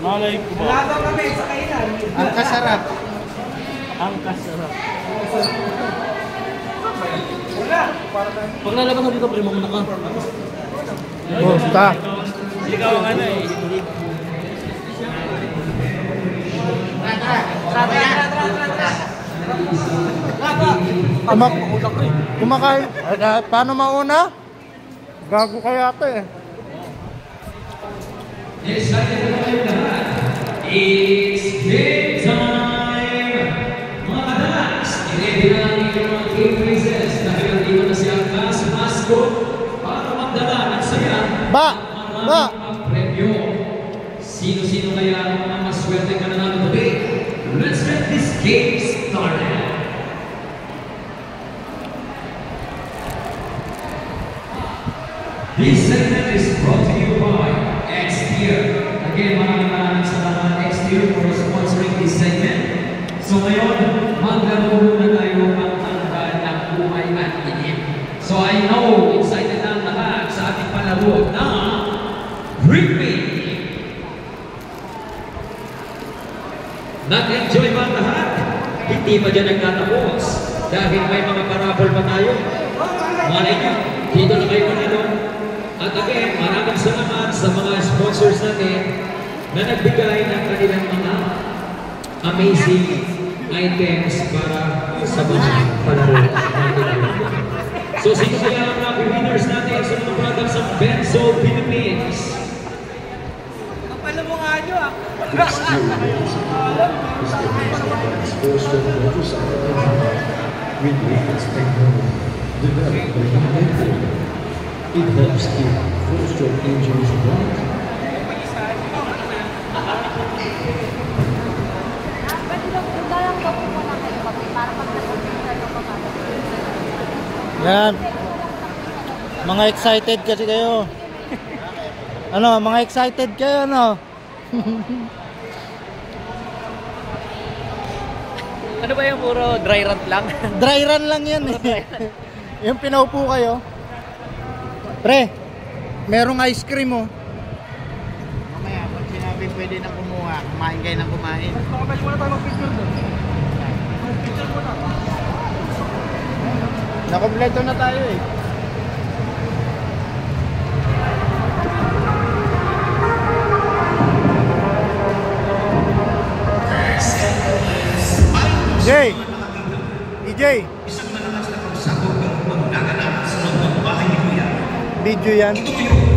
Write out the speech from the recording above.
Malay ko ba? Wala daw kami sa kainan. Ang kasarap. Ang kasarap. Wala. Pag lalabas na dito, primo mo na ka. Basta. Ikaw ang ano eh. Kumakain. Paano mauna? Gago kaya ito eh. It's game time! Mga kadalas, i-ready na lang yung mga game quizzes dahil nandito na si Angkas Mascot para magdala ng saya maraming premyo. Sino-sino kaya ang mga maswerte ka na namin today? Let's get this game started! This segment is brought to you by X-Tier. Again, maraming salamat X-Tier for sponsoring this segment. So ngayon, maglaro muna tayo ang tanda ng buhay at inip. So I know, excited na ang lahat sa ating palaro na Bring Me! Nag-enjoy ba ang lahat? Hindi pa dyan nagtatapos dahil may mga parabol pa tayo. Malay nyo, dito na kayo panalo. At again, maraming salamat sa mga sponsors natin na nagbigay ng kanilang mga amazing items para sa mga palaro. So, sino kaya ang mga winners natin sa mga products ng Benzo Philippines? Kapala mo nga nyo ah. It helps keep full-stroke engines running. Yan. Mga excited kasi kayo. Ano, mga excited kayo, no? Ano ba yung puro dry run lang? Dry run lang yan eh. Yung pinaupo kayo. Pre, merong ice cream oh. Mamaya, pag sinabi pwede na kumuha, kumain kayo ng kumain. Baka muna tayo mag-picture doon. Mag-picture muna. Nakompleto na tayo eh. EJ! EJ! Isang malakas na pagsabog ng pagnaganap sa loob ng bahay ni Kuya. Video yan. Ito yung